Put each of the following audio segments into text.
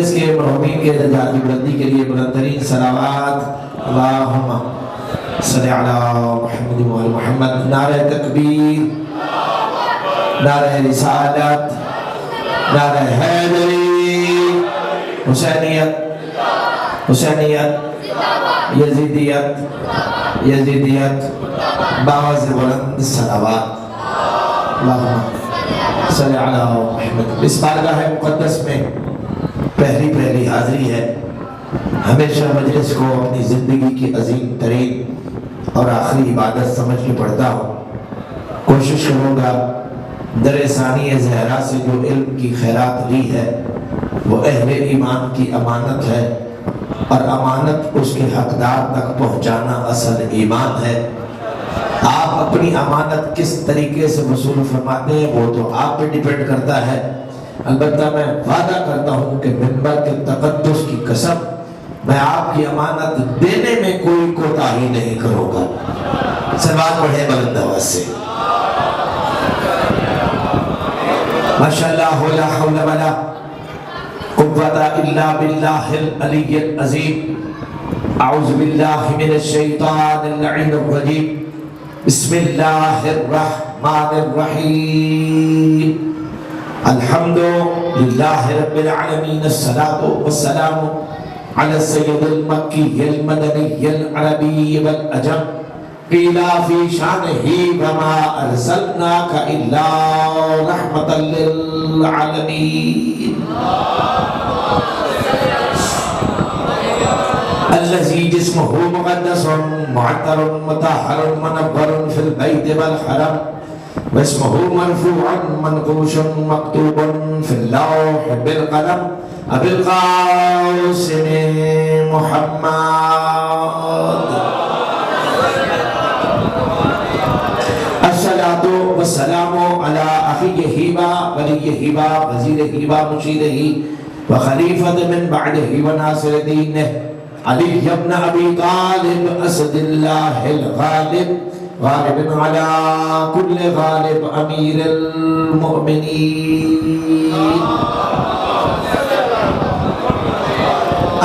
اس کے مرحومین کے درجات کی بلندی کے لیے بلند ترین صلوات اللہم صلی علی محمد و آل محمد. نعرہ تکبیر، نعرہ رسالت، نعرہ حیدری، حسینیت، حسینیت، یزیدیت، یزیدیت، باعث بلند صلوات اللہم صلی علی محمد. اس بارگاہ مقدس میں پہلی حاضری ہے. ہمیشہ مجلس کو اپنی زندگی کی عظیم ترین اور آخری عبادت سمجھ کے پڑھتا ہوں. کوشش کروں گا در ثانی زہرا سے جو علم کی خیرات لی ہے وہ اہل ایمان کی امانت ہے، اور امانت اس کے حقدار تک پہنچانا اصل ایمان ہے. آپ اپنی امانت کس طریقے سے وصول فرماتے ہیں وہ تو آپ پہ ڈیپینڈ کرتا ہے. البتہ میں وعدہ کرتا ہوں کہ منبر کے تقدس کی قسم میں آپ کی امانت دینے میں کوئی کوتاہی نہیں کروں گا. صلوات پڑھیں بلند آواز سے. ماشاءاللہ لا حول ولا قوۃ الا باللہ العلی العظیم. اعوذ باللہ من الشیطان اللعین الرجیم. بسم اللہ الرحمن الرحیم. الحمد للہ رب العالمین. الصلاة والسلام علی السید المکی المدنی العربی والعجم. قیل فی شانہ وما ارسلناک الا رحمتا للعالمین. الذی جسمہ مقدس معطر مطہر منور فی البیت والحرم، واسمہ مرفوع منقوش مکتوب فی اللوح بالقلم. ابی القاسم محمد. الصلاة والسلام علی اخی ہیبہ ولی ہیبہ وزیر ہیبہ مشیر ہی وخلیفۃ من بعدہ وناصر دینہ علی بن ابی طالب اسد اللہ الغالب غالب علی کل غالب امیر المؤمنین.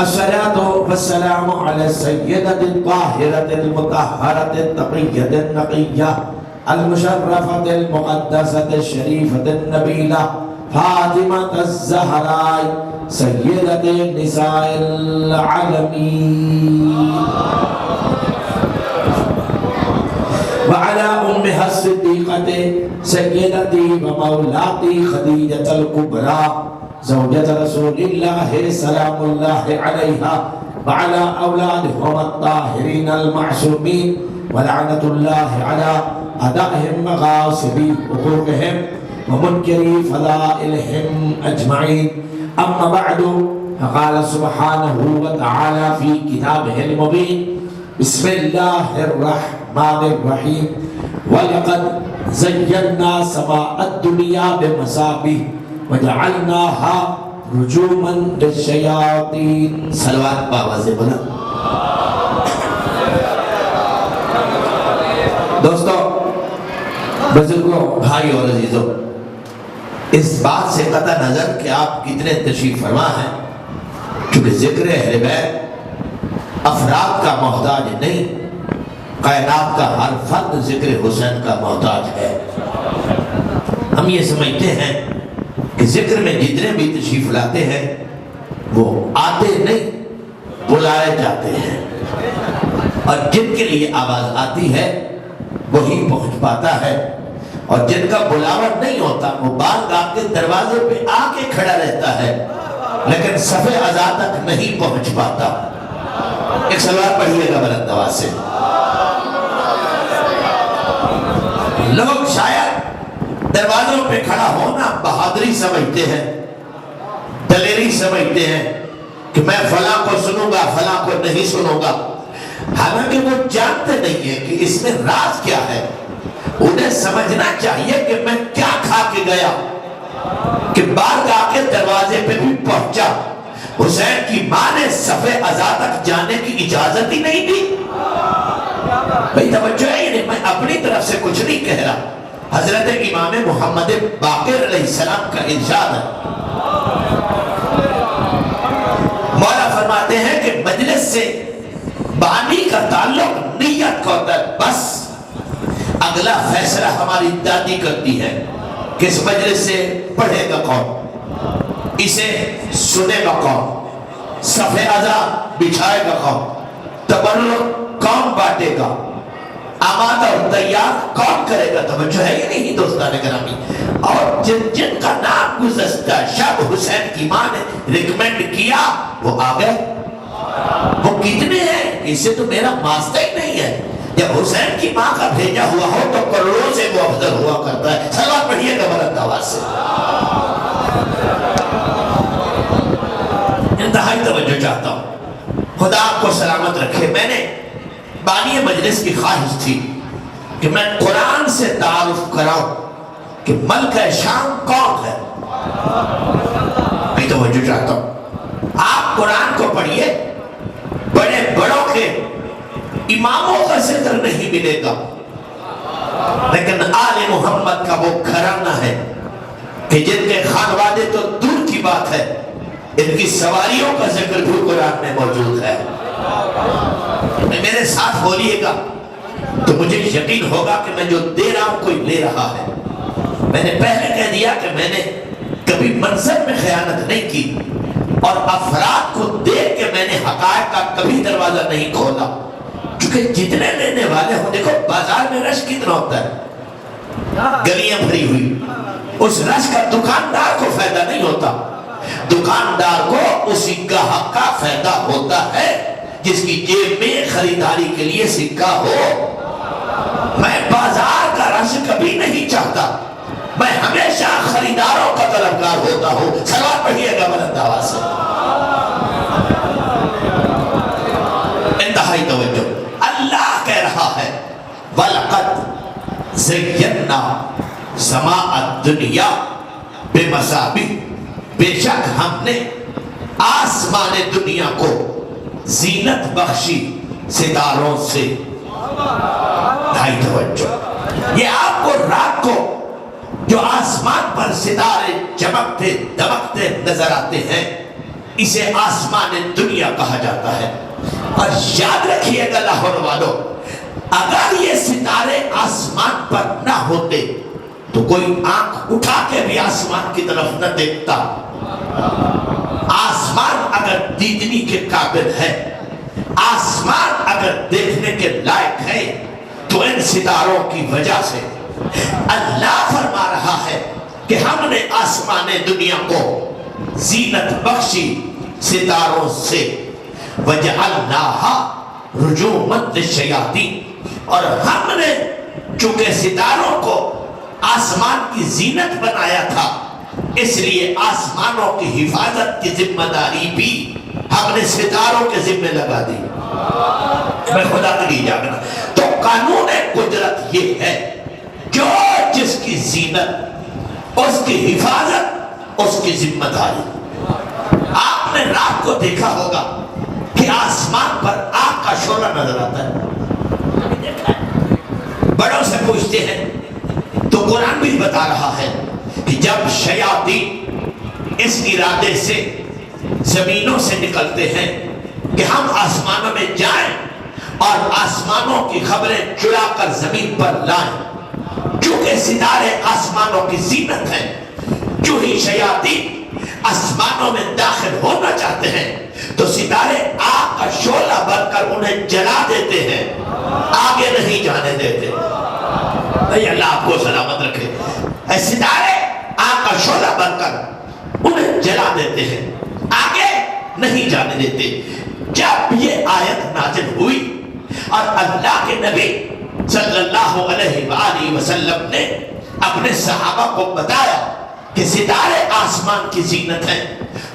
الصلاة والسلام علی السیدۃ الطاہرۃ المطہرۃ التقیۃ النقیہ المشرفۃ المقدسۃ الشریفۃ النبیلہ فاطمہ الزہراء سیدۃ نساء العالمین. وعلى أمها الصديقة سيدتي ومولاتي خديجة الكبرى زوجة رسول الله سلام الله عليها وعلى أولادهم الطاهرين المعصومين ولعنة الله على أعدائهم مغاصبي حقوقهم ومنكري فضائلهم أجمعين. أما بعد فقال سبحانه وتعالى في كتابه المبين بسم الله الرحمن الرحيم. وَلَقَدْ زَيَّنَّا سَمَاءَ الدُّنْيَا بِمَصَابِيحَ وَجَعَلْنَاهَا رُجُومًا لِلشَّيَاطِينِ. صلوات باواز بنا. دوستو، بزرگوں، بھائی اور عزیزوں، اس بات سے قطع نظر کہ آپ کتنے تشریف فرما ہیں، چونکہ ذکر اہل بیت افراد کا محتاج نہیں، کائنات کا ہر فرد ذکر حسین کا محتاج ہے. ہم یہ سمجھتے ہیں کہ ذکر میں جتنے بھی تشریف لاتے ہیں وہ آتے نہیں، بلائے جاتے ہیں، اور جن کے لیے آواز آتی ہے وہی پہنچ پاتا ہے، اور جن کا بلاوٹ نہیں ہوتا وہ بارگاہ کے دروازے پہ آ کے کھڑا رہتا ہے لیکن صف عزا تک نہیں پہنچ پاتا. ایک سلوات پڑھیے گا بلند آواز سے. لوگ شاید دروازوں پہ کھڑا ہونا بہادری سمجھتے ہیں، دلیری سمجھتے ہیں کہ میں فلاں کو سنوں گا فلاں کو نہیں سنوں گا، حالانکہ وہ جانتے نہیں ہیں کہ اس میں راز کیا ہے. انہیں سمجھنا چاہیے کہ میں کیا کھا کے گیا کہ بارگاہ کے دروازے پہ بھی پہنچا. حسین کی ماں نے صف عزا تک جانے کی اجازت ہی نہیں دی. بھئی توجہ ہے، یعنی میں اپنی طرف سے کچھ نہیں کہہ رہا. حضرت امام محمد باقر علیہ السلام کا ارشاد ہے اگلا فیصلہ ہماری دادی کرتی ہے کہ اس مجلس سے پڑھے گا کون، اسے سنے گا کون، صف عزا بچھائے گا کون، تبرک کون بانٹے گا، آمادہ اور تیار کون کرے گا۔ توجہ ہے یہ نہیں دوستان گرامی؟ اور جن کا نام گزشتہ شب حسین کی ماں نے ریکمینڈ کیا وہ آ گئے، وہ کتنے ہیں؟ اس سے تو میرا واسطہ ہی نہیں ہے۔ جب حسین کی ماں کا بھیجا ہوا ہو تو کروڑوں سے وہ افضل ہوا کرتا ہے۔ سلوات پڑھیے گا بلند آواز سے۔ انتہائی توجہ چاہتا ہوں، خدا آپ کو سلامت رکھے۔ میں نے بانی مجلس کی خواہش تھی کہ میں قرآن سے تعارف کراؤں کہ ملکہ شام کون ہے۔ میں توجہ چاہتا ہوں، آپ قرآن کو پڑھیے، بڑے بڑوں کے اماموں کا ذکر نہیں ملے گا، لیکن آل محمد کا وہ گھرانہ ہے کہ جن کے خانوادے تو دور کی بات ہے، ان کی سواریوں کا ذکر بھی قرآن میں موجود ہے۔ میرے ساتھ بولیے گا تو مجھے یقین ہوگا کہ میں جو دے رہا ہوں کوئی لے رہا ہے۔ میں نے پہلے کہہ دیا کہ میں نے کبھی منصب میں خیانت نہیں کی، اور افراد کو دیکھ کے میں نے حقائق کا کبھی دروازہ نہیں کھولا، کیونکہ جتنے لینے والے ہوں، دیکھو بازار میں رش کتنا ہوتا ہے، گلیاں بھری ہوئی، اس رش کا دکاندار کو فائدہ نہیں ہوتا، دکاندار کو اسی گاہک کا فائدہ ہوتا ہے جس کی جیب میں خریداری کے لیے سکہ ہو۔ میں بازار کا رش کبھی نہیں چاہتا، میں ہمیشہ خریداروں کا طلبگار ہوتا ہوں۔ سلوات پڑھیے گا بلند آواز سے۔ انتہائی توجہ، اللہ کہہ رہا ہے وَلَقَدْ زَيَّنَّا سَمَاءَ الدُّنْيَا بِمَصَابِيحَ، بے شک ہم نے آسمان دنیا کو زینت بخشی ستاروں سے۔ بھائی توجہ، یہ آپ کو رات کو جو آسمان پر ستارے چمکتے دمکتے نظر آتے ہیں، اسے آسمان دنیا کہا جاتا ہے۔ اور یاد رکھیے گا لاہور والوں، اگر یہ ستارے آسمان پر نہ ہوتے تو کوئی آنکھ اٹھا کے بھی آسمان کی طرف نہ دیکھتا۔ آسمان اگر دیدنی کے قابل ہے، آسمان اگر دیکھنے کے لائق ہے، تو ان ستاروں کی وجہ سے اللہ فرما رہا ہے کہ ہم نے آسمان دنیا کو زینت بخشی ستاروں سے۔ وَجَعَلْنَاهَا رُجُومًا لِلشَّيَاطِينِ، اور ہم نے چونکہ ستاروں کو آسمان کی زینت بنایا تھا، اس لیے آسمانوں کی حفاظت کی ذمہ داری بھی ہم نے ستاروں کے ذمہ لگا دی۔ میں خدا کے لیے جاگنا، تو قانون قدرت یہ ہے، جو جس کی زینت، اس کی حفاظت، اس کی ذمہ داری۔ آپ نے رات کو دیکھا ہوگا کہ آسمان پر آگ کا شعلہ نظر آتا ہے، بڑوں سے پوچھتے ہیں تو قرآن بھی بتا رہا ہے کہ جب شیاطین اس ارادے سے زمینوں سے نکلتے ہیں کہ ہم آسمانوں میں جائیں اور آسمانوں کی خبریں چرا کر زمین پر لائیں، چونکہ ستارے آسمانوں کی زینت ہیں، جو ہی شیاطین آسمانوں میں داخل ہونا چاہتے ہیں تو ستارے آگ کا شعلہ بن کر انہیں جلا دیتے ہیں، آگے نہیں جانے دیتے۔ اللہ آپ کو سلامت رکھے۔ ستارے آگ کا شعلہ بن کر انہیں جلا دیتے ہیں، آگے نہیں جانے دیتے۔ جب یہ آیت نازل ہوئی اور اللہ کے نبی صلی اللہ علیہ وآلہ وسلم نے اپنے صحابہ کو بتایا کہ ستارے آسمان کی زینت ہیں،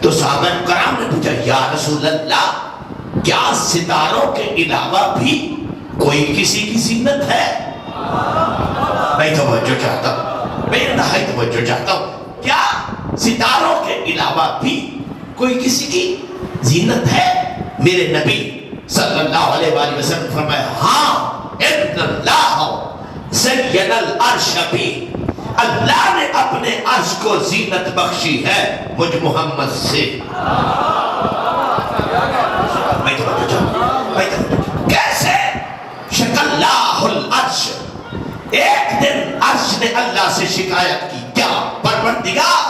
تو صحابہ کرام نے پوچھا یا رسول اللہ، کیا ستاروں کے علاوہ بھی کوئی کسی کی زینت ہے؟ میں توجہ چاہتا ہوں، میں انتہائی توجہ چاہتا ہوں، کیا ستاروں کے علاوہ بھی کوئی کسی کی زینت ہے؟ میرے نبی صلی اللہ علیہ وآلہ وسلم فرمایا ہاں، ان اللہ زین العرش بھی، اللہ نے اپنے عرش کو زینت بخشی ہے مجھ محمد سے۔ میں توجہ چاہتا ہوں، کیسے؟ شکل اللہ العرش، ایک شکایت کی، کیا پروردگار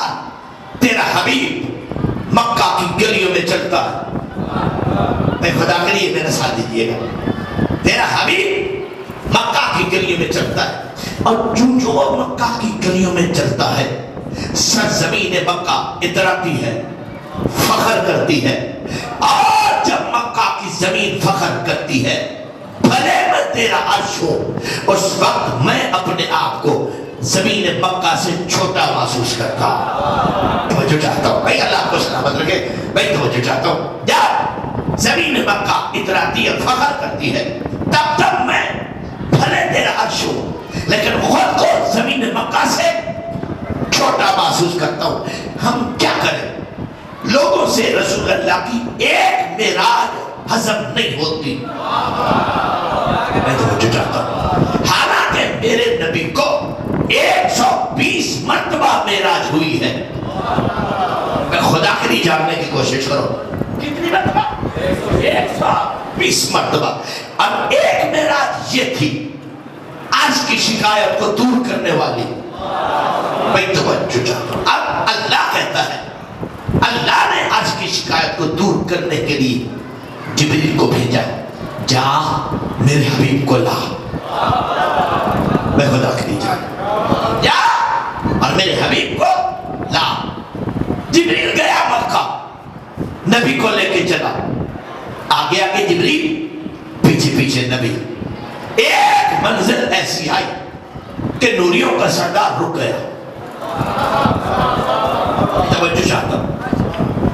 تیرا حبیب مکہ کی گلیوں میں چلتا ہے، میں خدا کے لیے میرا ساتھ دیجیے گا، تیرا حبیب مکہ کی گلیوں میں چلتا ہے، اور جو وہ مکہ کی گلیوں میں چلتا ہے سرزمین مکہ اتراتی ہے، فخر کرتی ہے، اور جب مکہ کی زمین فخر کرتی ہے بھلے میں تیرا عرش ہو، اس وقت میں اپنے آپ کو زمین مکہ سے چھوٹا محسوس کرتا ہوں۔ توجہ چاہتا ہوں بھائی، اللہ کو سلامت رکھے بھائی، توجہ چاہتا ہوں، جب زمین مکہ اتراتی ہے، فخر کرتی ہے، تب میں بھلے تیرا عرش ہو لیکن خود کو زمین مکہ سے چھوٹا محسوس کرتا ہوں۔ ہم کیا کریں؟ لوگوں سے رسول اللہ کی ایک معراج ہضم نہیں ہوتی۔ میں توجہ چاہتا ہوں، حالانکہ میرے نبی کو 120 مرتبہ معراج ہوئی ہے۔ میں خدا کے لیے جاننے کی کوشش کرو، کتنی مرتبہ؟ 120 مرتبہ۔ اب ایک معراج یہ تھی آج کی شکایت کو دور کرنے والی۔ میں توجہ چاہتا ہوں، اب اللہ کہتا ہے، اللہ نے آج کی شکایت کو دور کرنے کے لیے جبریل کو بھیجا، جا میرے حبیب کو لا۔ میں خدا کے لیے جا اور میرے حبیب کو لا۔ جبریل گیا مکہ، نبی کو لے کے چلا، آگے آگے جبریل، پیچھے پیچھے نبی۔ ایک منزل ایسی آئی کہ نوریوں کا سردار رک گیا۔ توجہ چاہتا ہوں،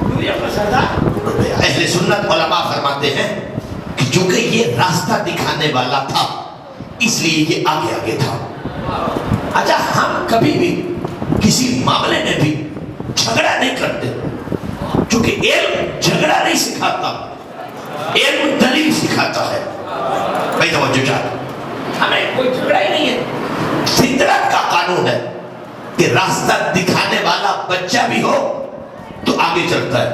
نوریوں کا سردار رک گیا۔ اہل سنت علماء فرماتے ہیں کہ چونکہ یہ راستہ دکھانے والا تھا اس لیے یہ آگے آگے تھا۔ اچھا، ہم کبھی بھی کسی معاملے میں بھی جھگڑا نہیں کرتے، چونکہ علم جھگڑا نہیں سکھاتا، علم دلیل سکھاتا ہے۔ بھائی توجہ چاہتا ہوں، ہمیں کوئی جھگڑا ہی نہیں ہے۔ فطرت کا قانون ہے کہ راستہ دکھانے والا بچہ بھی ہو تو آگے چلتا ہے،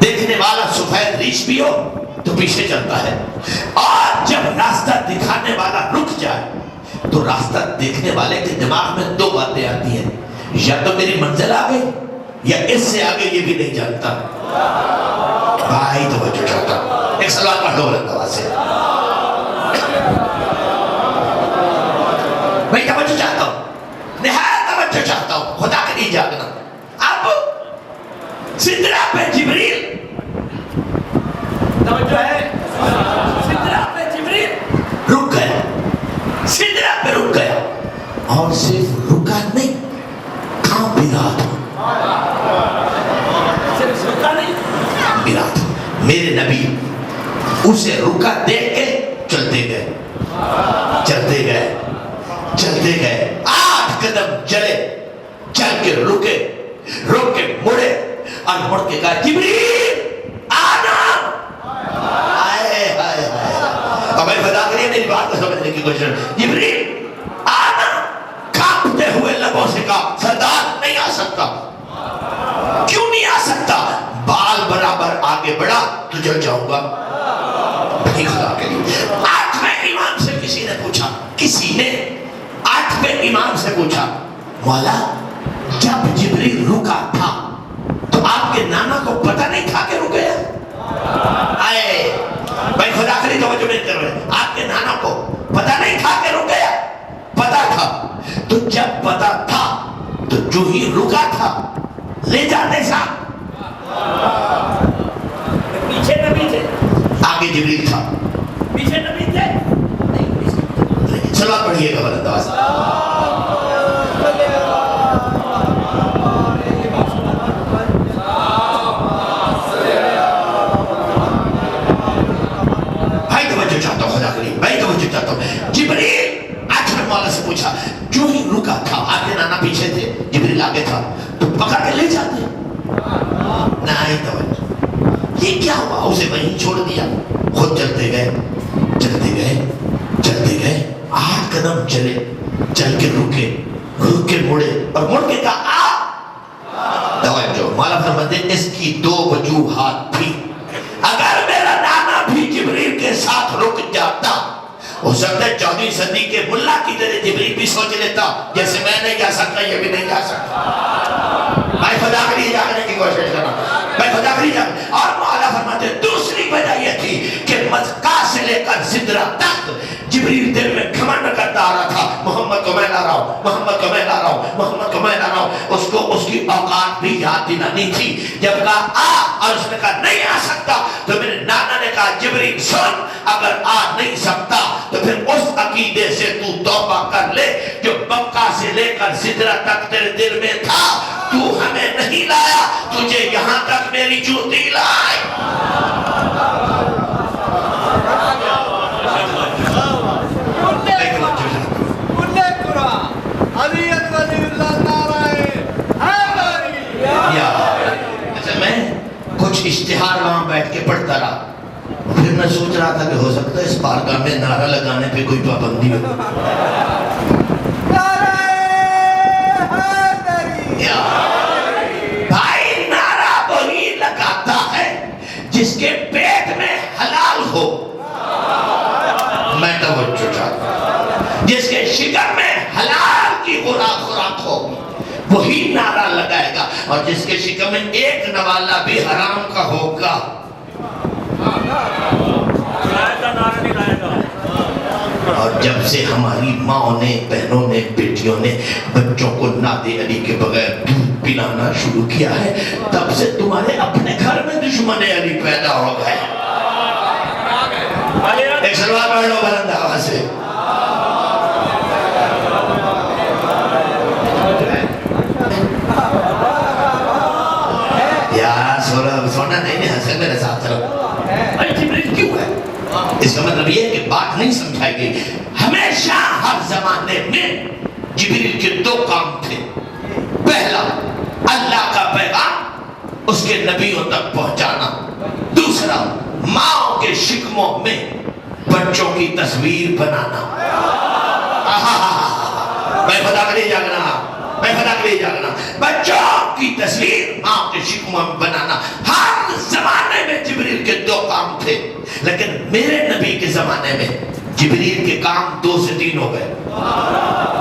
دیکھنے والا سفید ریش بھی ہو تو پیچھے چلتا ہے، اور جب راستہ دکھانے والا رک جائے تو راستہ دیکھنے والے کے دماغ میں دو باتیں آتی ہیں، یا تو میری منزل آگے یا اس سے آگے یہ بھی نہیں جانتا۔ بھائی توجہ چاہتا ہوں، ایک سلوات پڑھ لو بلند آواز سے۔ میں توجہ چاہتا ہوں، نہایت توجہ چاہتا ہوں، خدا کے لیے جاگنا۔ اب سدرہ پہ جبریل، توجہ ہے، سدرہ پہ جبریل رک گیا، سدرہ پہ رک گیا، اور صرف رکا نہیں، کانپ بھی رہا تھا، صرف رکا نہیں، کانپ بھی رہا تھا۔ میرے نبی اسے رکا دیکھ کے چلتے گئے، چلتے گئے، چلتے گئے، 8 قدم چلے، چل کے رکے، رک کے مڑے، اور مڑ کے کہا جبریل آنا۔ آئے آئے آئے، اب میں بتا کریے میری بات کو سمجھنے کی کوشش، جبریل آنا۔ کانپتے ہوئے لبوں سے کہا سردار نہیں آ سکتا۔ کیوں نہیں آ سکتا؟ بال برابر آگے بڑھا تو جل جاؤں گا۔ خدا کے لیے 8ویں امام سے کسی نے پوچھا، کسی نے 8ویں امام سے پوچھا، مولا جب جبریل رکا تھا تو آپ کے نانا کو پتہ نہیں تھا کہ رک گیا؟ آئے بھائی خدا کے لیے توجہ نہیں کر رہے، آپ کے نانا کو پتہ نہیں تھا کہ رک گیا؟ پتہ تھا، تو جب پتہ تھا تو جو ہی رکا تھا لے جاتے ساتھ۔ پیچھے نبی تھے، آگے جبریل تھا، پیچھے نبی تھے نہیں۔ سلوات پڑھیے گا بلند آواز۔ بھائی توجہ چاہتا ہوں، خدا کریے بھائی توجہ چاہتا ہوں۔ جبریل 8ویں مولا سے پوچھا، جو ہی رکا تھا، آگے نانا پیچھے تھے، جبریل آگے تھا، تو پکڑ کے لے جاتے؟ نہیں توجہ، یہ کیا ہوا؟ اسے وہیں چھوڑ دیا، خود چلتے گئے، چلتے گئے، چلتے گئے، 8 قدم چلے، چل کے رکے، رک کے مڑے، اور مڑ کے کہا آ۔ توجہ، مولا فرماتے ہیں اس کی 2 وجوہات تھی۔ اگر میرا نانا بھی جبریل کے ساتھ رک جاتا، ہو سکتا ہے 14ویں صدی کے ملا کی طرح جبریل بھی سوچ لیتا جیسے میں نہیں جا سکتا یہ بھی نہیں جا سکتا، میں خدا کے لیے جانے کی کوشش کرنا، میں خدا کے لیے جانا۔ اور مولا فرماتے دوسری وجہ یہ تھی کہ مزقہ سے لے کر سدرہ تک جبریل دل میں گھمنڈ کرتا آ رہا تھا، محمد کو میں لا رہا ہوں، محمد کو میں لا رہا ہوں، محمد کو میں لا رہا ہوں۔ اس کو اس کی اوقات بھی یاد دلانی تھی۔ جب کہا آ، اور اس نے کہا نہیں آ سکتا، تو میرے نانا نے کہا جبریل سن، اگر آ نہیں سکتا تو پھر اس عقیدے سے تو توبہ کر لے جو مکہ سے لے کر سدرہ تک تیرے دل میں تھا، تو ہمیں نہیں لایا، تجھے یہاں تک میری جوتی لائے۔ کچھ اشتہار وہاں بیٹھ کے پڑھتا رہا، پھر میں سوچ رہا تھا کہ ہو سکتا ہے اس بارگاہ میں نعرہ لگانے پہ کوئی پابندی ہو۔ بھائی نعرہ وہی لگاتا ہے جس کے پیٹ میں حلال ہو، میں توجہ چاہتا، جس کے شکم میں حلال کی خوراک ہو وہی نعرہ لگائے گا، اور جس کے شکم میں ایک نوالا بھی حرام کا ہوگا۔ اور جب سے ہماری ماں نے، بہنوں نے، بیٹیوں نے بچوں کو ناد علی کے بغیر دودھ پلانا شروع کیا ہے، تب سے تمہارے اپنے گھر میں دشمن علی پیدا ہو گئے۔ ایک سلوات پڑھ لو بلند آواز سے۔ سونا نہیں نہیں حسن میرے ساتھ چلو، ارے جبریل کیوں ہے؟ اس کا مطلب یہ ہے کہ بات نہیں سمجھائی گئی۔ ہمیشہ ہر زمانے میں جبریل کے دو کام تھے، پہلا اللہ کا پیغام اس کے نبیوں تک پہنچانا، دوسرا ماں کے شکموں میں بچوں کی تصویر بنانا۔ میں خدا کے لیے جاگنا، میں خدا کے لیے جاگنا، بچوں کی تصویر ماں کے شکموں میں بنانا۔ ہر زمانے میں جبریل کے دو کام تھے، لیکن میرے نبی کے زمانے میں جبریل کے کام 2 سے 3 ہو گئے۔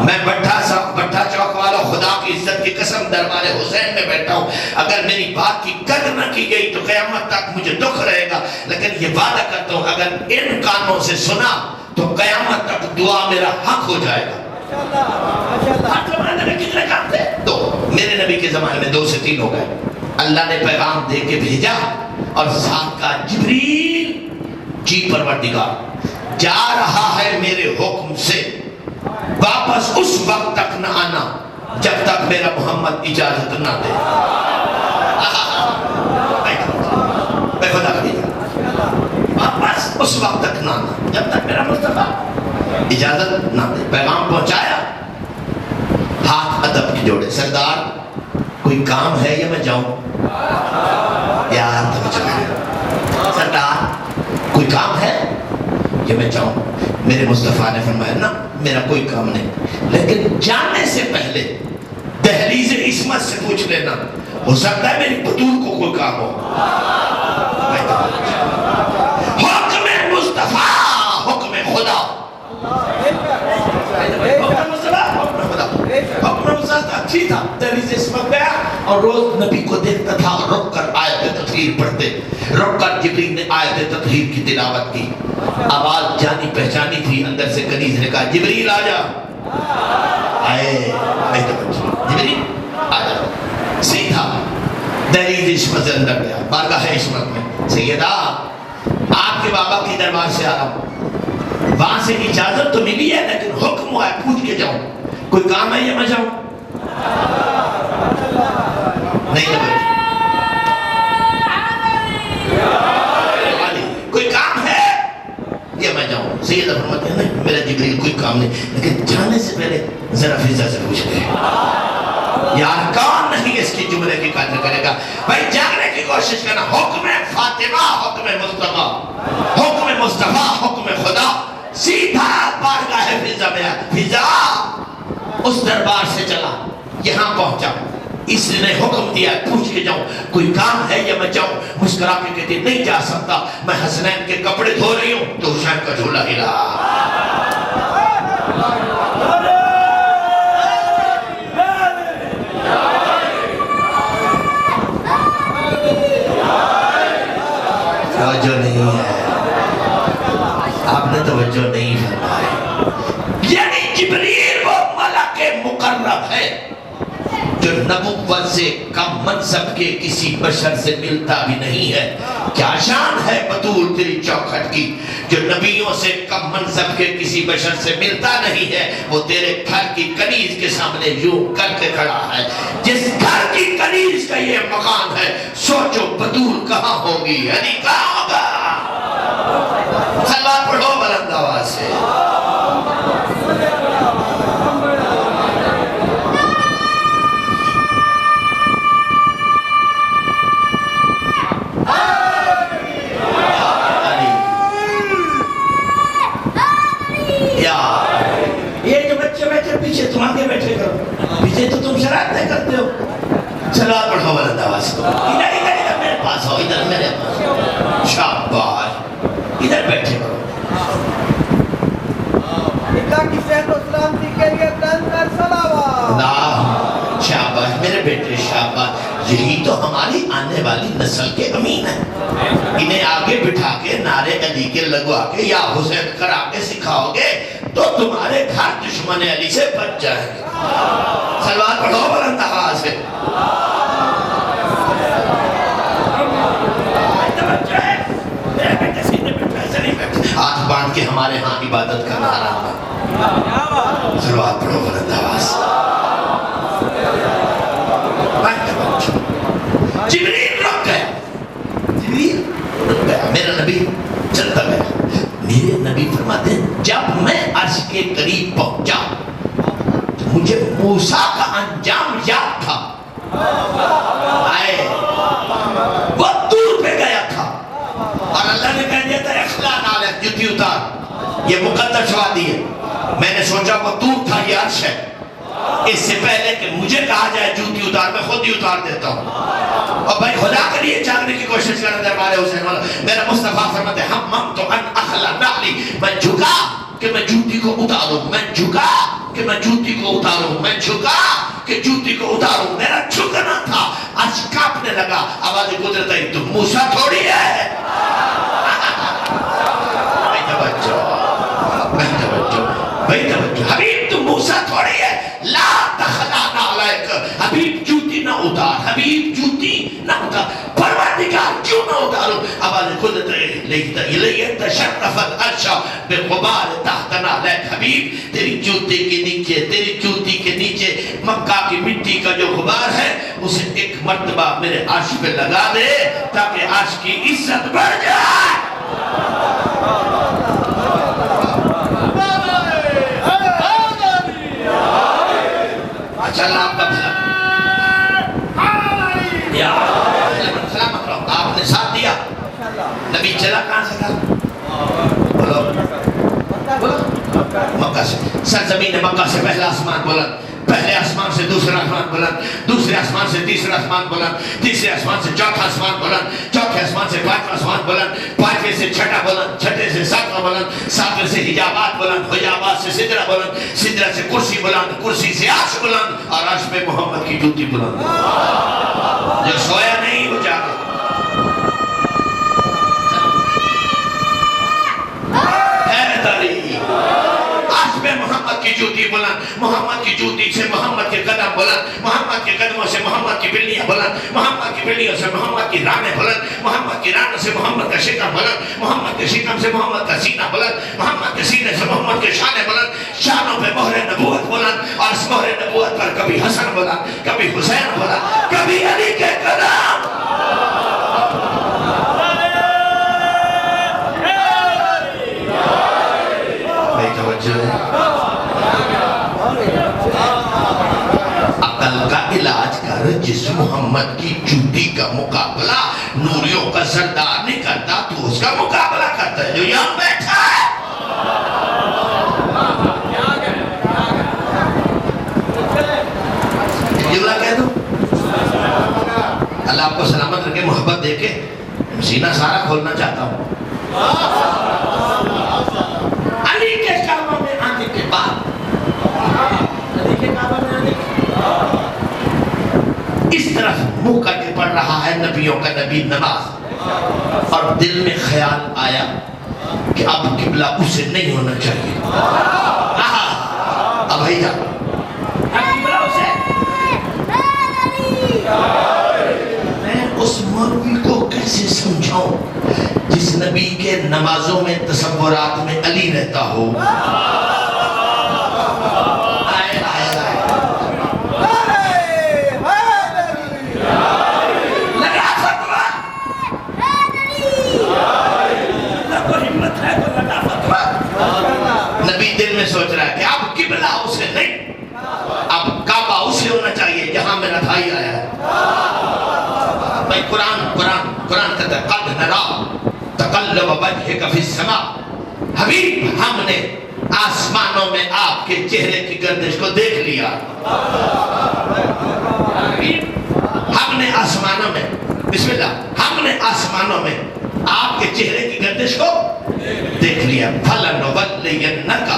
میں بٹھا چوک والا خدا کی عزت کی قسم دربار حسین میں بیٹھا ہوں، اگر میری بات کی قدر نہ کی گئی تو قیامت تک مجھے دکھ رہے گا، لیکن یہ وعدہ کرتا ہوں اگر ان کانوں سے سنا تو قیامت تک دعا میرا حق ہو جائے گا۔ ہر زمانے میں کتنے کام تھے؟ 2۔ میرے نبی کے زمانے میں 2 سے 3 ہو گئے۔ اللہ نے پیغام دے کے بھیجا اور ساتھ کا جبریل جی پروردگار جا رہا ہے میرے حکم سے، واپس اس وقت تک نہ آنا جب تک میرا محمد اجازت نہ دے۔ میں خدا کا دیتا، واپس اس وقت تک نہ آنا جب تک میرا مصطفیٰ اجازت نہ دے۔ پیغام پہنچایا، ہاتھ ادب کی جوڑے، سردار کوئی کام ہے یا میں جاؤں؟ یار تو چلے، سردار کوئی کام ہے یا میں جاؤں؟ میرے مصطفیٰ نے فرمایا نا میرا کوئی کام نہیں، لیکن جانے سے پہلے دہلیز عصمت سے پوچھ لینا، ہو سکتا ہے میری بطول کو کوئی کام ہو۔ حکم مصطفیٰ، حکم خدا، حکم مصطفیٰ اچھی تھا۔ دہلیز عصمت گیا اور روز نبی کو دیکھتا تھا، رک کر آیت تطہیر پڑھتے، رک کر جبریل نے آیت تطہیر کی تلاوت کی۔ آواز جانی پہچانی تھی، اندر سے کنیز نے کہا جبریل آ جا۔ آئے جبریل آ جا، سیدھا دہلیز عصمت سے اندر گیا، بارگاہ عصمت میں، سیدہ آپ کے بابا کی دربار سے آ رہا ہوں، وہاں سے اجازت تو ملی ہے لیکن حکم ہوا ہے پوچھ کے جاؤں، کوئی کام ہے یا میں جاؤں؟ نہیں تو کوئی کام ہے یا میں جاؤں؟ سیدہ فرماتے ہیں نہیں میرا جبریل کوئی کام نہیں، لیکن جانے سے پہلے ذرا فضا سے پوچھ لے۔ یار کون نہیں اس کی جملے کی قدر کرے گا؟ بھائی جاگنے کی کوشش کرنا۔ حکم فاطمہ، حکم مصطفیٰ، حکم مصطفیٰ، حکم خدا، سیدھا بارگاہ فضا میں آیا۔ فضا اس دربار سے چلا، یہاں پہنچا، اس نے حکم دیا پوچھ کے جاؤں کوئی کام ہے یا میں جاؤں؟ مسکرا کے کہتی نہیں جا سکتا، میں حسنین کے کپڑے دھو رہی ہوں تو حسین کا جھولا ہلا۔ توجہ نہیں ہے، آپ نے توجہ نہیں فرمائی۔ یعنی جبریل وہ ملک مقرب ہے جو نبوت سے کم منصب کے کسی بشر سے ملتا بھی نہیں ہے۔ کیا شان ہے بطول تیری چوکھٹ کی جو نبیوں سے کم منصب کے کسی بشر سے ملتا نہیں ہے۔ وہ تیرے گھر کی کنیز کے سامنے یوں کر کے کھڑا ہے۔ جس گھر کی کنیز کا یہ مقام ہے، سوچو بطول کہاں ہوگی، یعنی کہاں ہوگا؟ صلوات پڑھو بلند آواز سے۔ پیچھے تم آگے بیٹھے کرو، پیچھے تو تم شرارتیں کرتے ہو۔ صلوات پڑھو بلند آواز سے۔ ادھر میرے پاس ہو، ادھر میرے پاس۔ شاباش، ادھر بیٹھے کرو۔ اللہ کی صحت و سلامتی کے لیے تن کر صلوات۔ شاباش میرے بیٹے، شاباش۔ یہی تو ہماری آنے والی نسل کے امین ہیں۔ انہیں آگے بٹھا کے نعرے علی کے لگوا کے یا حسین کرا کے سکھاؤ گے تو تمہارے گھر دشمن علی سے بچ جائیں گے۔ صلوات پڑھو بلند آواز سے۔ ہاتھ باندھ کے ہمارے ہاں عبادت کرنا آرام ہے۔ صلوات پڑھو بلند آواز۔ جبریل رک گیا، جبریل رک گیا، میرا نبی چلتا گیا۔ میرے نبی فرماتے ہیں جب میں عرش کے قریب پہنچا تو مجھے موسیٰ کا انجام یاد تھا۔ آئے وہ دور پہ گیا تھا اور اللہ نے کہہ دیا تھا اخلا نالک جوتی اتار، یہ مقدس وادی ہے۔ میں نے سوچا وہ دور تھا، یہ عرش ہے، اس سے پہلے کہ مجھے کہا جائے جوتی اتار، میں خود ہی اتار دیتا ہوں۔ اور بھائی خدا کے لیے جاننے کی کوشش کرنے دربارے حسین والا، میرا مصطفیٰ فرماتے ہیں ہم تو ان اخلا نعلی، میں جھکا کہ میں جوتی کو اتاروں، میں جھکا کہ میں جوتی کو اتاروں، میں جھکا کہ جوتی کو اتاروں۔ میرا جھکنا تھا، عرش کانپنے لگا۔ آواز قدرت ہے، تو موسیٰ تھوڑی ہے۔ بھائی توجہ، بھائی توجہ، بھائی توجہ، حبیب تو موسیٰ تھوڑی ہے۔ لا تخلعنا علیک، حبیب جوتی نہ اتار، حبیب جوتی نہ اتار۔ پروردگار کیوں نہ اتاروں؟ آواز قدرت ہے، لیت تشرف العرش بغبار تحتنا علیک، حبیب تیری جوتی کے نیچے، تیری جوتی کے نیچے مکہ کی مٹی کا جو غبار ہے اسے ایک مرتبہ میرے عرش پہ لگا دے تاکہ عرش کی عزت بڑھ جائے۔ آپ کا سلامت رہو، آپ نے ساتھ دیا۔ نبی چلا کہاں سے تھا؟ بولو مکہ سے۔ سرزمین مکہ سے پہلا آسمان بلند، پہلے آسمان سے دوسرا آسمان بلند، دوسرے آسمان سے تیسرا آسمان بلند، تیسرے آسمان سے چوتھا آسمان بلند، چوتھے آسمان سے پانچواں آسمان بلند، پانچویں سے چھٹا بلند، چھٹے سے ساتواں بلند، ساتویں سے حجابات بلند، حجابات سے سدرہ بلند، سدرہ سے کرسی بلند، کرسی سے عرش بلند، اور عرش پہ محمد کی جوتی بلند۔ جو سویا نہیں وہ جاگے۔ حیرت علی، عرش پہ محمد کی جوتی بلند، محمد کی جوتی سے محمد کے قدم بلند، محمد کے قدموں سے محمد کی بلیاں بلند، محمد کی بلیوں سے محمد کی رانیں بلند، محمد کی رانوں سے محمد کا شکم بلند، محمد کے شکم سے محمد کا سینہ بلند، محمد کے سینے سے محمد کے شانے بلند، شانوں پہ مہر نبوت بلند، اور اس مہر نبوت پر کبھی حسن بلند، کبھی حسین بلند، کبھی علی کے قدم۔ بھائی توجہ ہے، عقل کا علاج کر، جس محمد کی جوتی کا مقابلہ نوریوں کا سردار نہیں کرتا تو اس کا مقابلہ کرتا ہے جو یہاں بیٹھا ہے۔ جملہ کہہ دو، اللہ آپ کو سلامت رکھے، محبت دے کے سینہ سارا کھولنا چاہتا ہوں۔ علی کے کاموں میں آنے کے بعد اس طرف منہ کر کے پڑھ رہا ہے نبیوں کا نبی نماز، اور دل میں خیال آیا کہ اب قبلہ اسے نہیں ہونا چاہیے. اب بھائی جا قبلہ اسے، میں اس مولوی کو کیسے سمجھاؤں جس نبی کے نمازوں میں تصورات میں علی رہتا ہو. نبی دل میں سوچ رہا ہے کہ اب قبلہ اسے نہیں، اب کعبہ اسے ہونا چاہیے جہاں میرا بھائی آیا ہے. بھائی قرآن کہتا ہے قد نرا تقلب وجہک فی السماء، حبیب ہم نے آسمانوں میں آپ کے چہرے کی گردش کو دیکھ لیا. ہم نے آسمانوں میں، بسم اللہ، ہم نے آسمانوں میں آپ کے چہرے کی گردش کو دیکھ لیا. فَلَنُوَلِّيَنَّكَ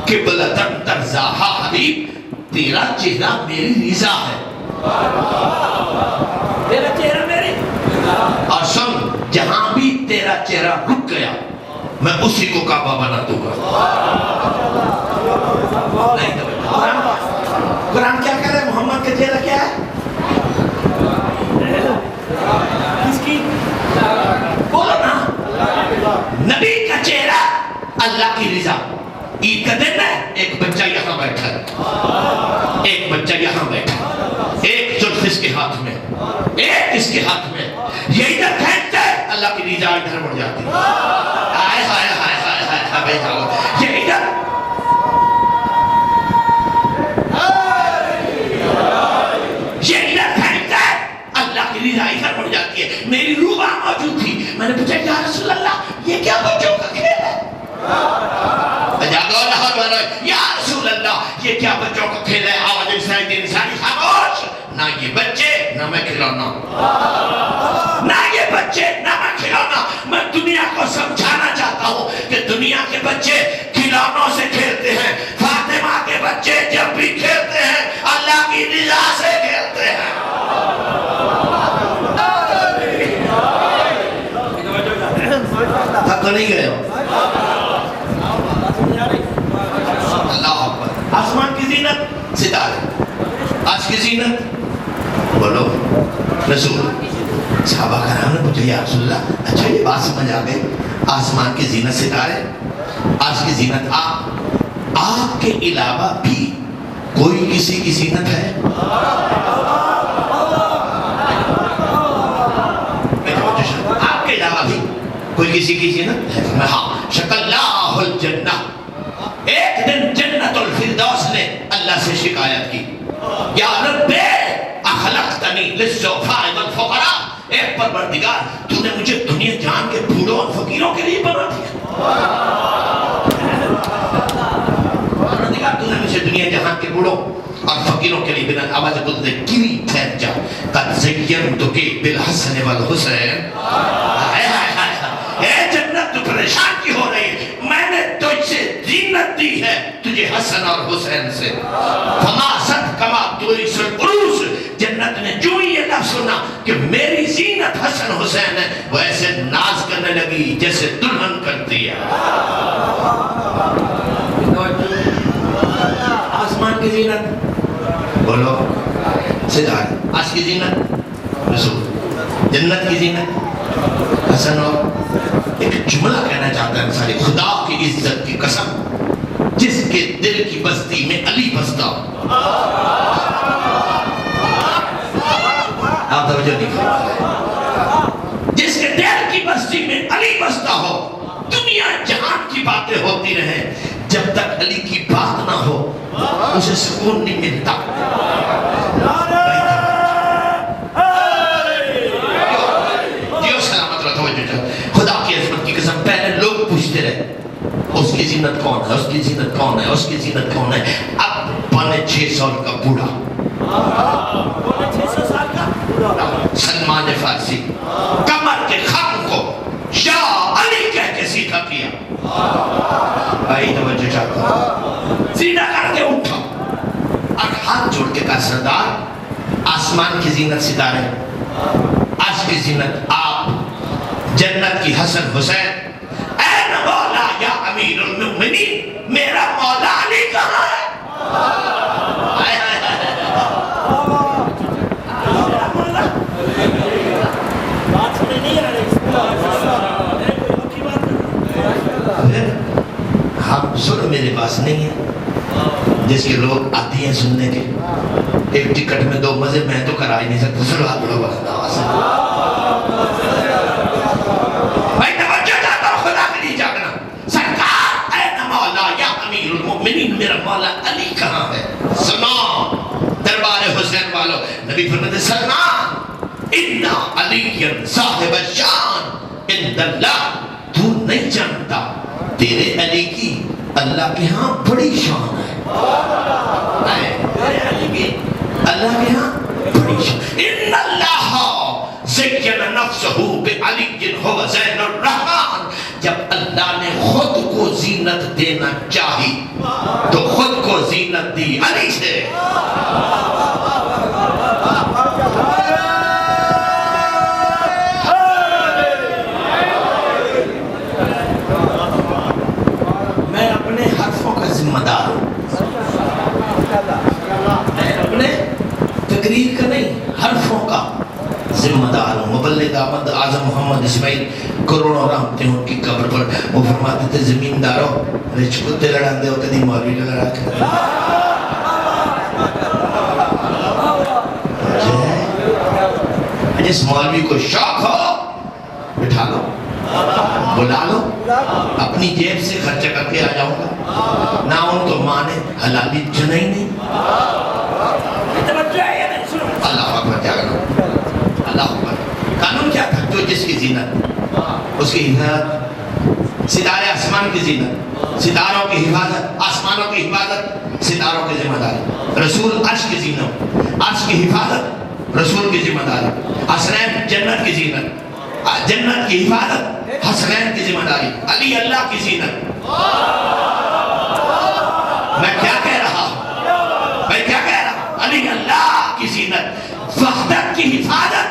قِبْلَةً تَرْضَاهَا، حبیب تیرا چہرہ میری رضا ہے، تیرا چہرہ میری. اور سن، جہاں بھی تیرا چہرہ رک گیا میں اسی کو کعبہ بنا دوں گا. قرآن کیا کہہ رہا ہے؟ محمد کا چہرہ کیا ہے؟ کس کی؟ بولو نا. نبی کا چہرہ اللہ کی رضا. عید کا دن ہے، ایک بچہ یہاں بیٹھا ہے، ایک بچہ یہاں بیٹھا ہے، ایک زلف اس کے ہاتھ میں، ایک اس کے ہاتھ میں، یہ ادھر پھینکتا ہے اللہ کی رضا ادھر مڑ جاتی ہے. ہائے ہائے ہائے ہائے ہائے ہائے ہائے، یہ ادھر پھینکتا ہے اللہ کی رضا ادھر مڑ جاتی ہے. میری روح وہاں موجود تھی، میں نے پوچھا یا رسول اللہ یہ کیا بچوں کا کھیل ہے؟ یا رسول اللہ یہ کیا بچوں کا کھیل ہے؟ آواز انسانی خاموش. نہ یہ بچے نہ میں کھلونا، نہ یہ بچے نہ میں کھلونا. میں دنیا کو سمجھانا چاہتا ہوں کہ دنیا کے بچے کھلونوں سے کھیلتے ہیں، فاطمہ کے بچے جب بھی کھیلتے ہیں اللہ کی رضا سے کھیلتے ہیں. تھک تو نہیں گئے ہو؟ اللہ اکبر. آسمان کی زینت ستارے، آج کی زینت بولو رسول. صحابہ کرام نے پوچھا یا رسول اللہ اچھا یہ بات سمجھ آ گئی، آسمان کی زینت ستارے، آج کی زینت آپ کے علاوہ بھی کوئی کسی کی زینت ہے؟ آپ کے علاوہ بھی کوئی کسی کی زینت ہے؟ ہاں. شکلّاہ الجنہ، ایک دن جنت الفردوس نے اللہ سے شکایت کی، یا رب اخلقتنی للضعفاء والفقراء، اے پروردگار تو نے مجھے دنیا جہان کے بوڑھوں اور فقیروں کے لیے بنا دیا. پروردگار تو نے مجھے دنیا جہان کے بوڑھوں اور فقیروں کے لیے بنا. آواز بلند گری پھینک جا. قد زینتک بالحسن والحسین. اے جنت تو پریشان کی ہو رہی ہے، میں نے تجھ سے زینت دی ہے تجھے حسن اور حسین سے. فما صد کما توریس العروس، جنت نے جو یہ لفظ سنا کہ میری زینت حسن حسین ہے وہ ایسے ناز کرنے لگی جیسے دلہن کرتی ہے. آسمان کی زینت بولو ستارے، آج کی زینت رسول، جنت کی زینت حسن. اور ایک جملہ کہنا چاہتا ہے سارے، خدا کی عزت کی قسم جس کے دل کی بستی میں علی بستا ہو. آپ توجہ نہیں کرتے، جس کے دل کی بستی میں علی بستا ہو. دنیا جہان کی باتیں ہوتی رہیں، جب تک علی کی بات نہ ہو اسے سکون نہیں ملتا. خدا کی عظمت کی قسم پہلے لوگ پوچھتے رہے اس کی زینت کون ہے، اس کی زینت کون ہے، اس کی زینت کون ہے. اب 500 سال کا بوڑھا، 600 سال کا سلمان فارسی کمر کے خم کو یا علی کہہ کے سیدھا کیا. بھائی توجہ چاہتا ہوں، سیدھا کر کے اٹھا اور ہاتھ جوڑ کے کہا سردار آسمان کی زینت زینت ستارے، عرش کی زینت آپ، جنت کی حسن حسین. اے مولا یا امیر المؤمنین، میرا مولا علی کہاں ہے؟ آئے آئے آئے. ہم سن میرے پاس نہیں ہے، جس کے لوگ آتی ہیں سننے کے، ایک ٹکٹ میں دو مزے میں تو کرا ہی نہیں سکتا. سنوا بڑھو بڑھو سے میں توجہ چاہتا ہوں، خدا کے لیے جاگنا. سرکار اے مولا یا امیر المؤمنین، میرا مولا علی کہاں ہے؟ سلمان دربار حسین والو. نبی فرماتے سلمان اِنَّا عَلِيًّا صاحب الشان عند اللہ، تو نہیں جانتا تیرے علی کی اللہ کے ہاں بڑی شان ہے. تیرے علی کی اللہ کے ہاں بڑی شان. اِنَّ اللَّهَ زَيَّنَ نَفْسَهُ بِعَلِيٍّ هُوَ زَيْنُ الرَّحْمَانِ. جب اللہ نے خود کو زینت دینا چاہی تو خود کو زینت دی علی سے. میں اپنے حرفوں کا ذمہ دار ہوں، میں اپنے تقریر کا نہیں، حرفوں کا ذمہ دار ہوں. مبلغ احمد اعظم محمد اسماعیل کروڑوں رحمتیں ان کی قبر پر. وہ فرماتے تھے زمینداروں رچ کتے لڑان دے ہوتے نہیں، مولوی نے لڑا کے جس مولوی کو شوق ہو بٹھا لو، بلا لو، اپنی جیب سے خرچہ کر کے آ جاؤں گا. نہ ان کو مانے حلالی جنہ ہی نہیں. اللہ اکبر کیا کرنا، اللہ اکبر. قانون کیا تھا؟ جو جس کی زینت اس کی حفاظت، ستارے آسمان کی زینت، ستاروں کی حفاظت، آسمانوں کی حفاظت ستاروں کی ذمہ داری. رسول عرش کی زینت، عرش کی حفاظت رسول کی ذمہ داری. حسنین جنت کی زینت، جنت کی حفاظت حسنین کی ذمہ داری. علی اللہ کی زینت. میں کیا کہہ رہا ہوں؟ میں کیا کہہ رہا ہوں؟ علی اللہ کی زینت، وحدت کی حفاظت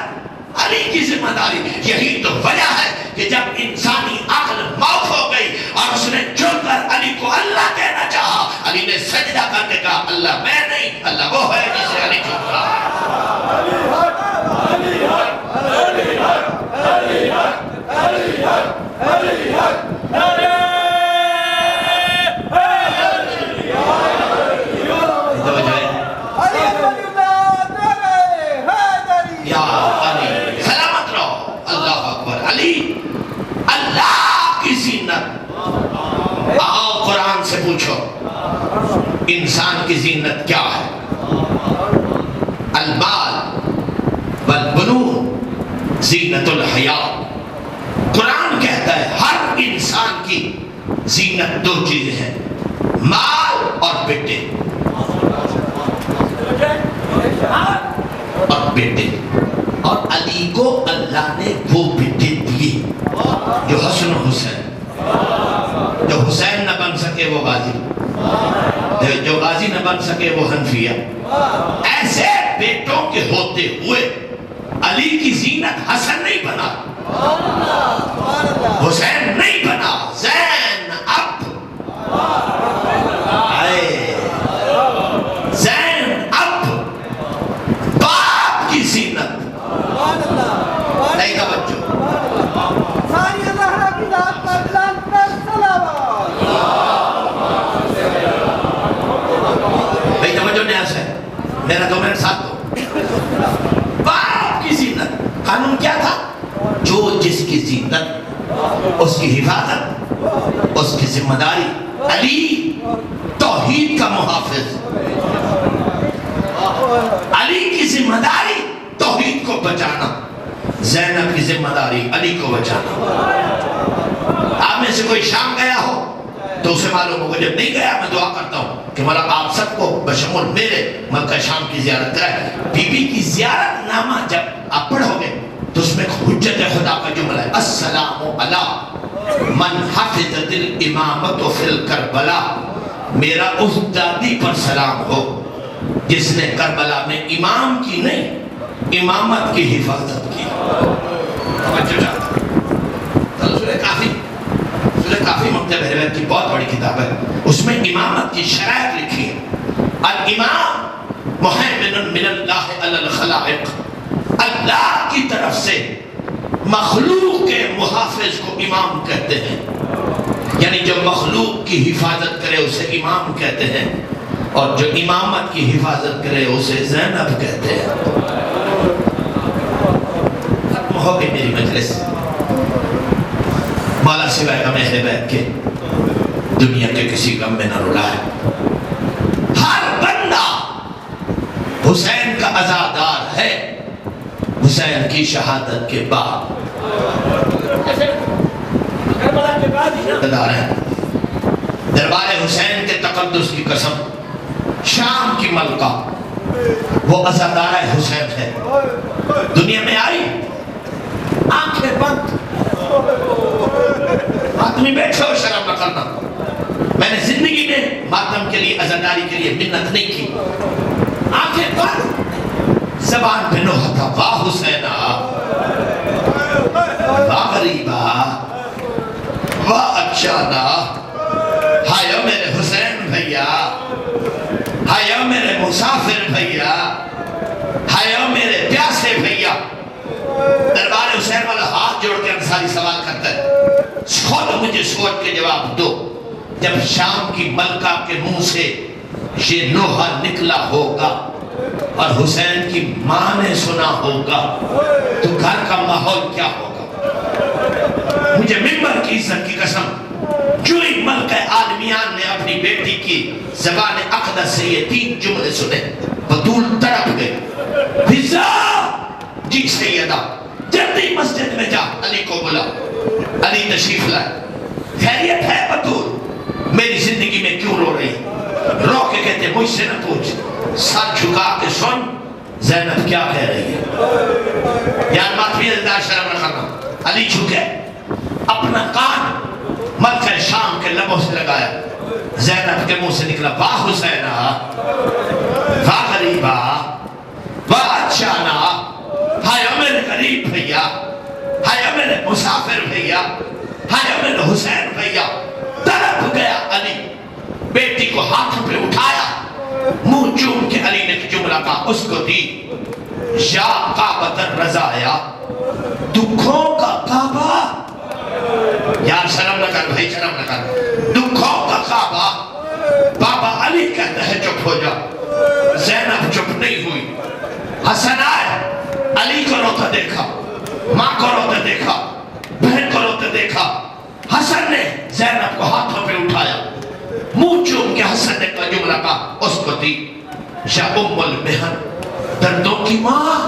علی کی ذمہ داری. یہی تو وجہ ہے کہ جب انسانی عقل موت ہو گئی اور اس نے جھک کر علی کو اللہ کہنا چاہا، علی نے سجدہ کر کے کہا اللہ میں نہیں، اللہ وہ ہے جسے علی جھک رہا ہے. سلامت رہو. اللہ اکبر. علی اللہ کی زینت. آؤ قرآن سے پوچھو انسان کی زینت کیا ہے؟ المال والبنون زینت الحیات. قرآن کہتا ہے ہر انسان کی زینت دو چیزیں ہیں، مال اور بیٹے. اور بیٹے. اور علی کو اللہ نے وہ بیٹے دیے جو حسن و حسین. جو حسین نہ بن سکے وہ غازی، جو غازی نہ بن سکے وہ حنفیہ. ایسے بیٹوں کے ہوتے ہوئے علی کی زینت حسن نہیں بنا، حسین نہیں بنا، زین اب. زین اب باپ کی زینت. نہیں توجہ. نہیں توجہ نہیں آسے میرا 2 منٹ ساتھ دو. باپ کی زینت. قانون کیا تھا؟ جو جس کی زینت اس کی حفاظت، اس کی ذمہ داری. علی توحید کا محافظ، علی کی ذمہ داری توحید کو بچانا. زینب کی ذمہ داری علی کو بچانا. آپ میں سے کوئی شام گیا ہو تو اسے معلوم ہوگا. جب نہیں گیا میں دعا کرتا ہوں کہ مولا آپ سب کو بشمول میرے مکہ شام کی زیارت کرائے. بی بی کی زیارت نامہ جب آپ پڑھو گے تو اس میں حجت خدا کا جملہ ہے السلام علی من حفظت الامامت فی الکربلا. میرا اس دادی پر سلام ہو جس نے کربلا میں امام کی نہیں امامت کی حفاظت کی. سورہ کافی مکتب اہل بیت کی بہت بڑی کتاب ہے، اس میں امامت کی شرائط لکھی ہے. الامام محیمن من اللہ علی الخلائق، اللہ کی طرف سے مخلوق کے محافظ کو امام کہتے ہیں. یعنی جو مخلوق کی حفاظت کرے اسے امام کہتے ہیں، اور جو امامت کی حفاظت کرے اسے زینب کہتے ہیں. ختم ہو گئی میری مجلس. مولا سوائے غم اہل بیت کے دنیا کے کسی غم میں نہ رلائے. ہر بندہ حسین کا عزادار ہے حسین کی شہادت کے بعد. دربار حسین کے تقدس کی قسم، شام کی ملکہ وہ عزادار حسین ہے. دنیا میں آئی آنکھیں بند. آدمی بیٹھے ہو شرم نہ کرنا. میں نے زندگی میں ماتم کے لیے عزاداری کے لیے منت نہیں کی. آنکھیں بند، زبان پہ نوحہ تھا واہ حسینہ واہ غریبہ واہ اچانا. ہائے میرے حسین بھیا، ہائے میرے مسافر بھیا، ہائے میرے پیاسے بھیا. دربار حسین والا ہاتھ جوڑ کے انصاری سوال کرتا ہے، خود مجھے سوچ کے جواب دو، جب شام کی ملکہ کے منہ سے یہ نوحہ نکلا ہوگا اور حسین کی ماں نے سنا ہوگا تو گھر کا ماحول کیا ہوگا؟ مجھے ممبر کی عزت کی قسم، جو ہی ملکہ عالمیان نے اپنی بیٹی کی زبان اقدس سے یہ 3 جملے سنے، بطول تڑپ گئے. فضا جی سیدہ جلدی مسجد میں جا، علی کو بلا، علی تشریف لائے. خیریت ہے بطول؟ میری زندگی میں کیوں رو رہی؟ رو کے کہتے مجھ سے نہ پوچھ، سر جھکا کے سن زینب کیا کہہ رہی ہے. یار ماتمی ازدار شرم نہ کرنا. علی جھکے، اپنا کان ملکہ شام کے لبوں سے لگایا. زینب کے منہ سے نکلا واہ حسینہ واہ غریبہ واہ اچانا. ہائے میرے غریب بھیا، ہائے میرے مسافر بھیا، ہائے میرے حسین بھیا. تڑپ گیا علی. بیٹی کو ہاتھ پہ اٹھایا، منہ چوم کے علی نے جملہ کہا اس کو دی، یا کعبۃ الرزایا، دکھوں کا کعبہ. یار شرم نہ کر بھائی، شرم نہ کر. دکھوں کا کعبہ. بابا علی کہتا ہے چپ ہو جا. زینب چپ نہیں ہوئی. حسن آئے، علی کو روتا دیکھا، ماں کو روتا دیکھا، بہن کو روتا دیکھا. حسن نے زینب کو ہاتھوں پہ اٹھایا، منہ چوم کے حسن نے کا جملہ کہا اس کو دی، یا ام المحن، دردوں کی ماں.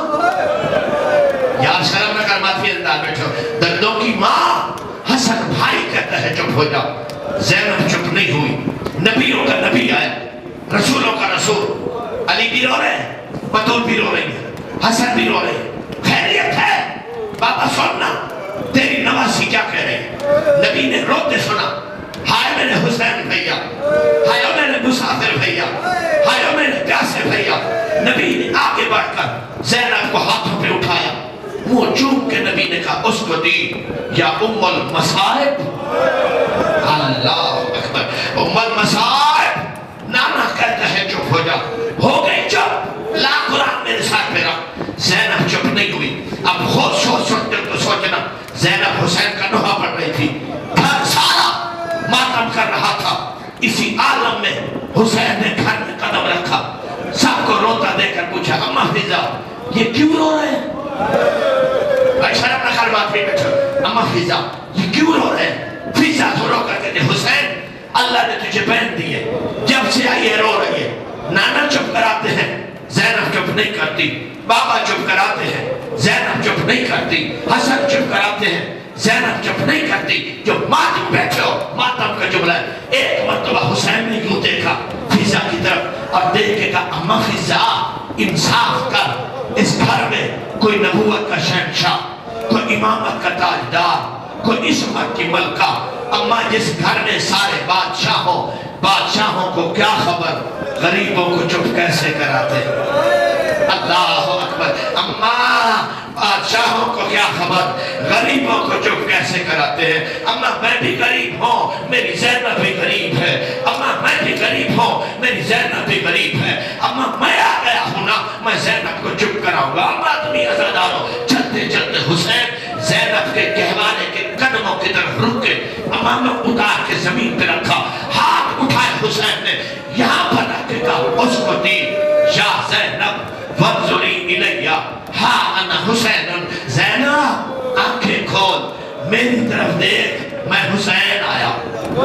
یار شرم نہ کر ماتھی اندار بیٹھو. دردوں کی ماں. حسن بھائی کہتا ہے چپ ہو جا. زینب چپ نہیں ہوئی. نبیوں کا نبی آیا، رسولوں کا رسول. علی بھی رو رہے ہیں، بطول بھی رو رہی ہے، حسن بھی رو رہے ہیں. خیریت ہے بابا سننا تیری نواسی کیا کہہ رہی ہے. نبی نے روتے سنا، ہائے میرے حسین بھیا، ہائے میرے مسافر بھیا، ہائے میرے پیاسے بھیا. نبی نے آگے بڑھ کر زینب کو ہاتھوں پہ اٹھایا، منہ چوم کے نبی نے کہا اس کو دی، یا ام المصائب. اللہ اکبر. ام المصائب. نانا کہتا ہے چپ ہو جا. ہو گئی چپ. لا قرآن میرے ساتھ میرا. زینب چپ نہیں ہوئی. اب خود سوچتے تو سوچنا، زینب حسین کا نوحہ پڑھ رہی تھی، گھر سارا ماتم کر رہا تھا. اسی عالم میں حسین نے گھر میں قدم رکھا، سب کو روتا دے کر پوچھا اماں فضا یہ کیوں رو رہے ہیں؟ بھائی شرم نہ کر بات پہ بیٹھو. اماں فضا یہ کیوں رو رہے ہیں؟ فضا تو رو کر کہتے حسین اللہ نے تجھے بہن دی ہے، جب سے آئی ہے رو رہی ہے. نانا چپ کراتے ہیں، زینب چپ نہیں کرتی. بابا چپ کراتے ہیں، زینب چپ نہیں کرتی. حسن چپ کراتے ہیں، زینب چپ نہیں کرتی. جو ماتم بیٹھے ہو ماتم کا جملہ ہے. ایک مرتبہ حسین نے یوں دیکھا فضا کی طرف اور دیکھ کے کہا اماں فضا انصاف کر، اس گھر میں کوئی نبوت کا شہنشاہ، کوئی امامت کا تاجدار، کوئی عصمت کی ملکہ. اماں جس گھر میں سارے بادشاہوں کو کیا خبر، غریبوں کو چپ کیسے کراتے. اللہ اکبر۔ اما بادشاہوں کو کیا خبر، غریبوں کو چپ کیسے کراتے ہیں۔ اما میں بھی غریب ہوں، میری زینب بھی غریب ہے۔ اما میں بھی غریب ہوں، میری زینب بھی غریب ہے۔ اما میں آ گیا ہوں نا، میں زینب کو چپ کراؤں گا۔ اما تمہیں عزادارو، چلتے چلتے حسین زینب کے کہوانے کے قدموں کی طرف رک کے امام اتار کے زمین پہ رکھا، ہاتھ اٹھائے حسین نے، یہاں پر رکھ کے کہا اس کو دی، یا زینب وانظری الیہ ہا انا حسین۔ زینب آنکھیں کھول، میری طرف دیکھ، میں حسین آیا ہوں۔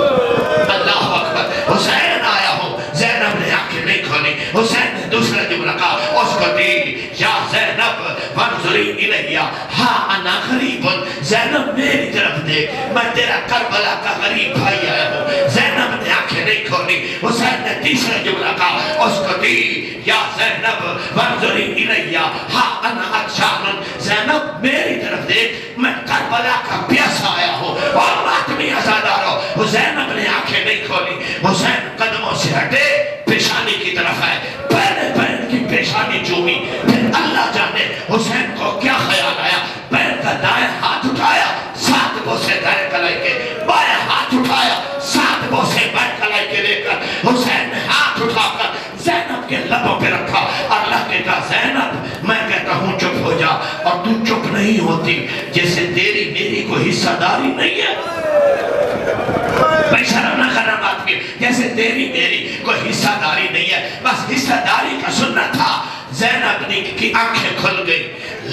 اللہ اکبر، حسین آیا ہوں۔ زینب نے آنکھیں نہیں کھولی، حسین نے دوسرا جملہ کہا اس کو دی، یا زینب وانظری الیہ ہا انا غریب۔ زینب میری طرف دیکھ، میں تیرا کربلا کا غریب بھائی آیا ہوں۔ زینب نے آنکھیں نہیں کھولی، حسین نے تیسرا جملہ کہا اس کو دی، یا زینب وانظری الیہ ہا انا عطشان۔ زینب میری طرف دیکھ، میں کربلا کا پیاسا آیا ہوں۔ اور ماتمی عزادارو، زینب نے آنکھیں نہیں کھولی، حسین قدموں سے ہٹے، پیشانی کی طرف آئے، پہلے پہن کی پیشانی چومی، پھر اللہ جانے حسین کو کیا خیال آیا، پیر کا دائیں ہاتھ اٹھایا، 7 بوسے دائیں کلائی کے، بائیں ہاتھ اٹھایا، 7 بوسے بائیں کلائی کے لے کر حسین نے ہاتھ اٹھا کر زینب کے لبوں پہ رکھا۔ اللہ نے کہا زینب میں کہتا ہوں چپ ہو جا، اور تو چپ نہیں ہوتی، جیسے تیری میری کوئی حصہ داری نہیں ہے۔ میں شرم نہ کرنا بات کی، جیسے تیری میری کوئی حصہ داری نہیں ہے، بس حصہ داری کا سننا تھا۔ زینب کی آنکھیں کھل گئی،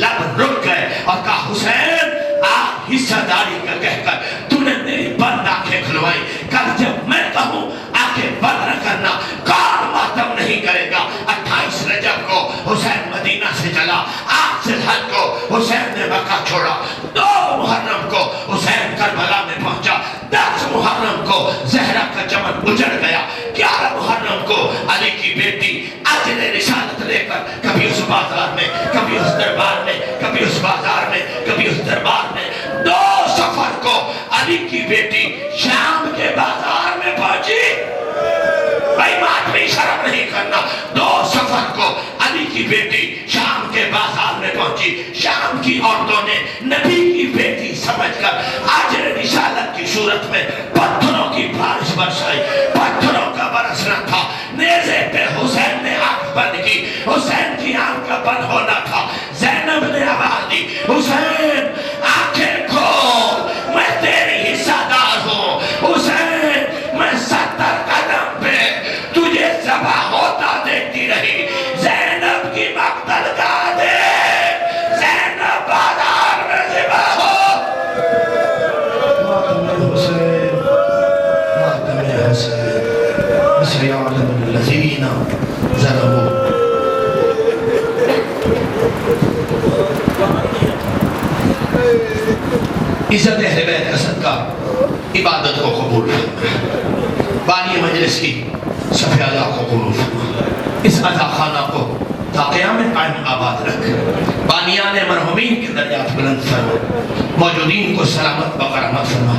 لب رک گئے اور کہا حسین آج حصہ داری کا کہہ کر تو نے میری بند آنکھیں کھلوائی، کل جب میں کہوں آنکھیں بند نہ کرنا، کون ماتم نہیں کرے گا۔ 28 رجب کو حسین مدینہ سے چلا، 8 ذوالحج کو حسین نے مکہ چھوڑا، 2 محرم کو حسین کربلا میں پہنچا، 10 محرم کو زہرا کا چمن اجڑ گیا، 11 محرم کو علی کی بیٹی اجر رسالت لے کر کبھی اس بازار میں، کبھی اس دربار میں، کبھی اس بازار میں، کبھی اس دربار میں، 2 صفر کو علی کی بیٹی شام کے بازار میں پہنچی۔ بھائی ماتمی شرم نہیں کرنا، 2 صفر کو علی کی بیٹی شام کے بازار میں پہنچی۔ شام کی عورتوں نے نبی کی بیٹی سمجھ کر اجر رسالت کی صورت میں پتھروں کی بارش برسائی، پتھروں کا برسنا تھا، نیزے پہ حسین نے آنکھ بند کی، حسین کی آنکھ کا بند ہونا تھا۔ زینب نے آواز دی حسین آنکھیں کھول، میں تیری حصہ دار ہوں۔ حسین میں 70 قدم پہ تجھے ذبح ہوتا دیکھتی رہی، زینب کی مقتل گاہ دے، زینب بازار میں ذبح ہو۔ ماتم حسین، ماتم حسین، سیعلم الذین ظلموا۔ عزت اہل بیت کا صدقہ عبادت کو قبول فرما، بانی مجلس کی صف اعلیٰ کو قبول فرما، اس عطا خانہ کو تا قیامت قائم آباد رکھ، بانیان مرحومین کے درجات بلند فرما، موجودین کو سلامت بقرامت فرما،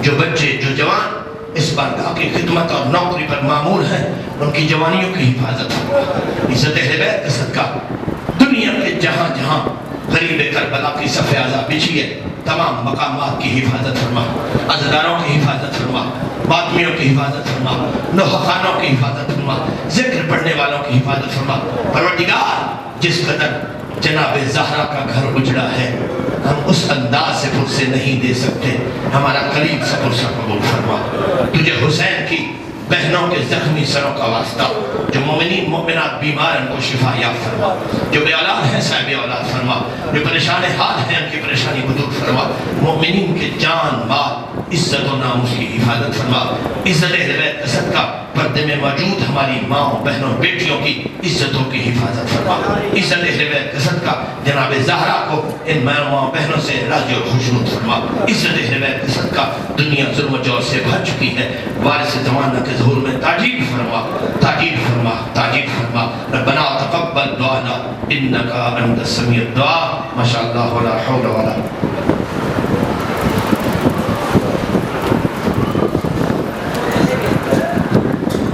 جو بچے جو جوان اس بارگاہ کی خدمت اور نوکری پر معمول ہیں ان کی جوانیوں کی حفاظت فرما۔ عزت اہل بیت کا صدقہ دنیا کے جہاں جہاں غریب کربلا کی صف اعلیٰ بچھی ہے تمام مقامات کی حفاظت فرما، عزاداروں کی حفاظت فرما، ماتمیوں کی حفاظت فرما، نوحہ خانوں کی حفاظت فرما، ذکر پڑھنے والوں کی حفاظت فرما۔ پروردگار جس قدر جناب زہرا کا گھر اجڑا ہے ہم اس انداز سے پرسے نہیں دے سکتے، ہمارا قریب سے پرسہ قبول فرما۔ تجھے حسین کی بہنوں کے زخمی سروں کا واسطہ، جو مومنین مومنات بیمار ان کو شفا یاب فرما، جو بے اولاد ہیں صاحب اولاد فرما، جو پریشان حال ہیں ان کی پریشانی کو دور فرما، مومنین کے جان مال عزت و ناموس کی حفاظت فرما۔ عزت اہل بیت کا صدقہ پردے میں موجود ہماری ماں بہنوں بیٹیوں کی عزتوں کی حفاظت فرما۔ عزت اہل بیت کا صدقہ جناب زہرا کو ان ماں بہنوں سے راضی اور خوشنود فرما۔ عزت اہل بیت کا صدقہ دنیا ظلم و جور سے بھر چکی ہے، وارث زمانہ کے ظہور میں تاجیل فرما، تاجیل فرما، تاجیل فرما۔ ربنا تقبل دعانا انکا انت السمیع الدعاء۔ ماشاءاللہ ولا حول ولا